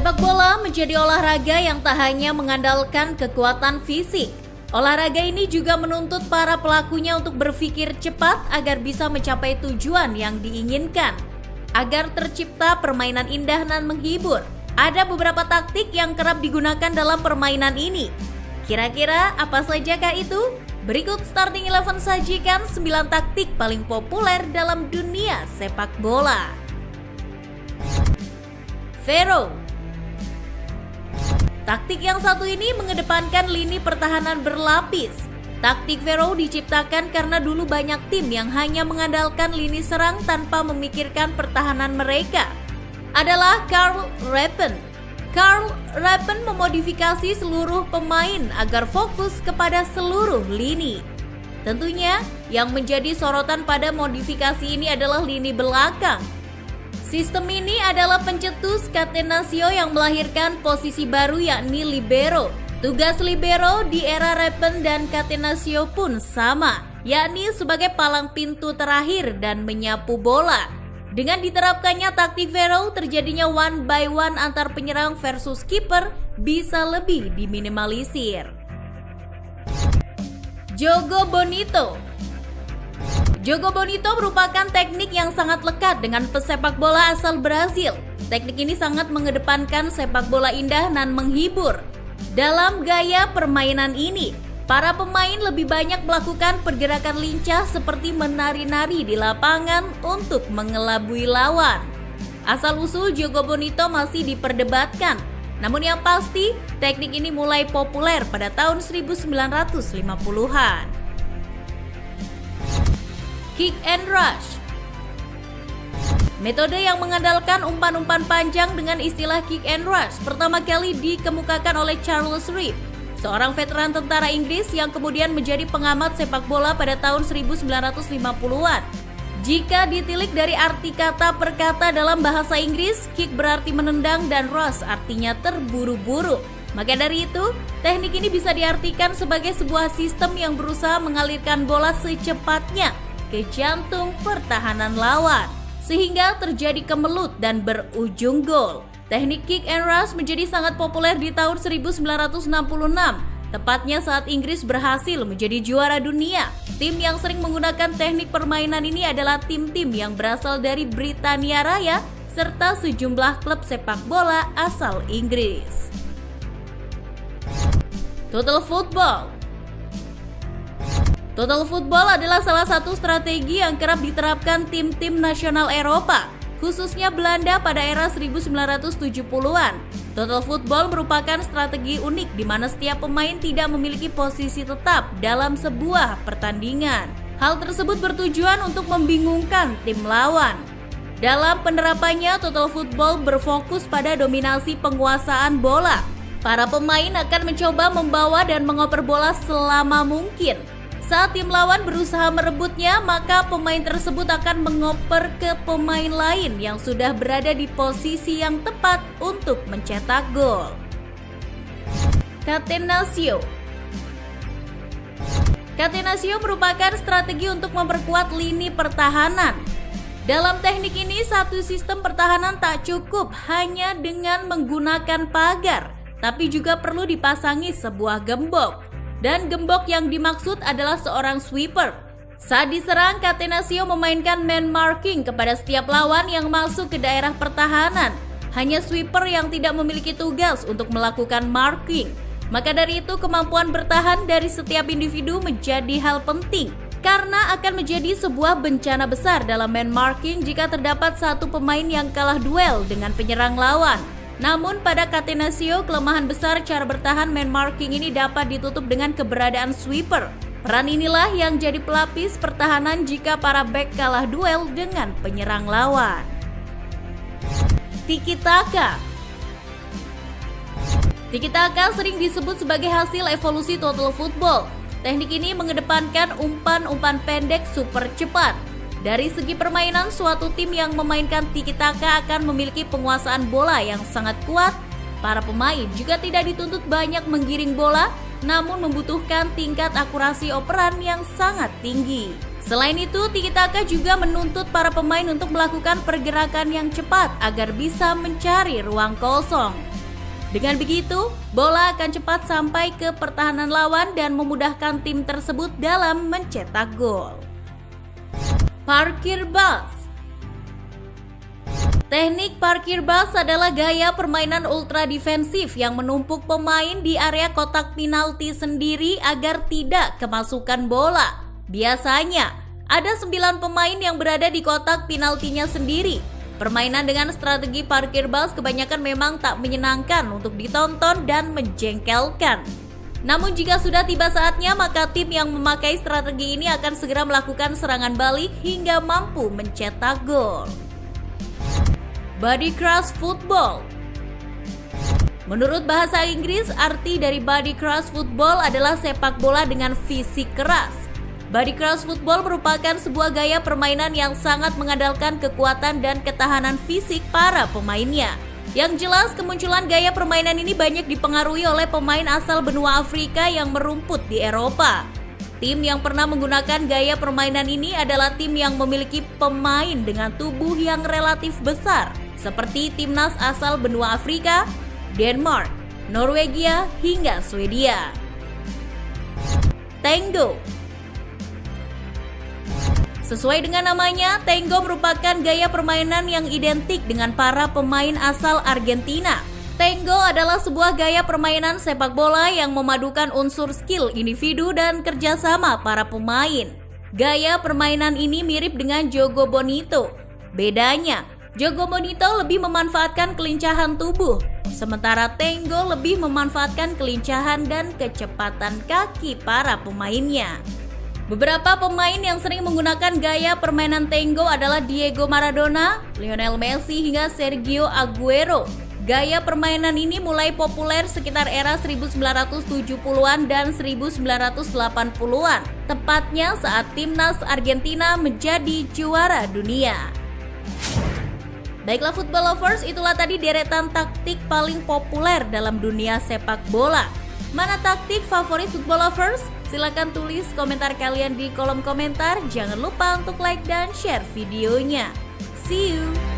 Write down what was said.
Sepak bola menjadi olahraga yang tak hanya mengandalkan kekuatan fisik. Olahraga ini juga menuntut para pelakunya untuk berpikir cepat agar bisa mencapai tujuan yang diinginkan. Agar tercipta permainan indah dan menghibur, ada beberapa taktik yang kerap digunakan dalam permainan ini. Kira-kira apa sajakah itu? Berikut Starting 11 sajikan 9 taktik paling populer dalam dunia sepak bola. Vero. Taktik yang satu ini mengedepankan lini pertahanan berlapis. Taktik Vero diciptakan karena dulu banyak tim yang hanya mengandalkan lini serang tanpa memikirkan pertahanan mereka. Adalah Karl Rappen. Karl Rappen memodifikasi seluruh pemain agar fokus kepada seluruh lini. Tentunya yang menjadi sorotan pada modifikasi ini adalah lini belakang. Sistem ini adalah pencetus catenaccio yang melahirkan posisi baru yakni libero. Tugas libero di era Rappen dan catenaccio pun sama, yakni sebagai palang pintu terakhir dan menyapu bola. Dengan diterapkannya taktik Vero, terjadinya one by one antar penyerang versus kiper bisa lebih diminimalisir. Jogo Bonito. Jogo Bonito merupakan teknik yang sangat lekat dengan pesepak bola asal Brasil. Teknik ini sangat mengedepankan sepak bola indah dan menghibur. Dalam gaya permainan ini, para pemain lebih banyak melakukan pergerakan lincah seperti menari-nari di lapangan untuk mengelabui lawan. Asal-usul Jogo Bonito masih diperdebatkan, namun yang pasti teknik ini mulai populer pada tahun 1950-an. Kick and rush. Metode yang mengandalkan umpan-umpan panjang dengan istilah kick and rush pertama kali dikemukakan oleh Charles Reeve, seorang veteran tentara Inggris yang kemudian menjadi pengamat sepak bola pada tahun 1950-an. Jika ditilik dari arti kata per kata dalam bahasa Inggris, kick berarti menendang dan rush artinya terburu-buru. Maka dari itu, teknik ini bisa diartikan sebagai sebuah sistem yang berusaha mengalirkan bola secepatnya ke jantung pertahanan lawan, sehingga terjadi kemelut dan berujung gol. Teknik kick and rush menjadi sangat populer di tahun 1966, tepatnya saat Inggris berhasil menjadi juara dunia. Tim yang sering menggunakan teknik permainan ini adalah tim-tim yang berasal dari Britania Raya serta sejumlah klub sepak bola asal Inggris. Total football. Total football adalah salah satu strategi yang kerap diterapkan tim-tim nasional Eropa, khususnya Belanda pada era 1970-an. Total football merupakan strategi unik di mana setiap pemain tidak memiliki posisi tetap dalam sebuah pertandingan. Hal tersebut bertujuan untuk membingungkan tim lawan. Dalam penerapannya, total football berfokus pada dominasi penguasaan bola. Para pemain akan mencoba membawa dan mengoper bola selama mungkin. Saat tim lawan berusaha merebutnya, maka pemain tersebut akan mengoper ke pemain lain yang sudah berada di posisi yang tepat untuk mencetak gol. Catenaccio. Catenaccio merupakan strategi untuk memperkuat lini pertahanan. Dalam teknik ini, satu sistem pertahanan tak cukup hanya dengan menggunakan pagar, tapi juga perlu dipasangi sebuah gembok. Dan gembok yang dimaksud adalah seorang sweeper. Saat diserang, Catenaccio memainkan man marking kepada setiap lawan yang masuk ke daerah pertahanan. Hanya sweeper yang tidak memiliki tugas untuk melakukan marking. Maka dari itu, kemampuan bertahan dari setiap individu menjadi hal penting, karena akan menjadi sebuah bencana besar dalam man marking jika terdapat satu pemain yang kalah duel dengan penyerang lawan. Namun pada Catenaccio, kelemahan besar cara bertahan man marking ini dapat ditutup dengan keberadaan sweeper. Peran inilah yang jadi pelapis pertahanan jika para bek kalah duel dengan penyerang lawan. Tiki taka. Tiki taka sering disebut sebagai hasil evolusi total football. Teknik ini mengedepankan umpan-umpan pendek super cepat. Dari segi permainan, suatu tim yang memainkan tiki taka akan memiliki penguasaan bola yang sangat kuat. Para pemain juga tidak dituntut banyak menggiring bola, namun membutuhkan tingkat akurasi operan yang sangat tinggi. Selain itu, tiki taka juga menuntut para pemain untuk melakukan pergerakan yang cepat agar bisa mencari ruang kosong. Dengan begitu, bola akan cepat sampai ke pertahanan lawan dan memudahkan tim tersebut dalam mencetak gol. Parkir bus. Teknik parkir bus adalah gaya permainan ultra defensif yang menumpuk pemain di area kotak penalti sendiri agar tidak kemasukan bola. Biasanya, ada 9 pemain yang berada di kotak penaltinya sendiri. Permainan dengan strategi parkir bus kebanyakan memang tak menyenangkan untuk ditonton dan menjengkelkan. Namun jika sudah tiba saatnya, maka tim yang memakai strategi ini akan segera melakukan serangan balik hingga mampu mencetak gol. Body crush football. Menurut bahasa Inggris, arti dari body crush football adalah sepak bola dengan fisik keras. Body crush football merupakan sebuah gaya permainan yang sangat mengandalkan kekuatan dan ketahanan fisik para pemainnya. Yang jelas, kemunculan gaya permainan ini banyak dipengaruhi oleh pemain asal benua Afrika yang merumput di Eropa. Tim yang pernah menggunakan gaya permainan ini adalah tim yang memiliki pemain dengan tubuh yang relatif besar, seperti timnas asal benua Afrika, Denmark, Norwegia, hingga Swedia. Tango. Sesuai dengan namanya, tango merupakan gaya permainan yang identik dengan para pemain asal Argentina. Tango adalah sebuah gaya permainan sepak bola yang memadukan unsur skill individu dan kerjasama para pemain. Gaya permainan ini mirip dengan jogo bonito. Bedanya, jogo bonito lebih memanfaatkan kelincahan tubuh, sementara tango lebih memanfaatkan kelincahan dan kecepatan kaki para pemainnya. Beberapa pemain yang sering menggunakan gaya permainan tango adalah Diego Maradona, Lionel Messi, hingga Sergio Aguero. Gaya permainan ini mulai populer sekitar era 1970-an dan 1980-an, tepatnya saat timnas Argentina menjadi juara dunia. Baiklah football lovers, itulah tadi deretan taktik paling populer dalam dunia sepak bola. Mana taktik favorit football lovers? Silakan tulis komentar kalian di kolom komentar. Jangan lupa untuk like dan share videonya. See you!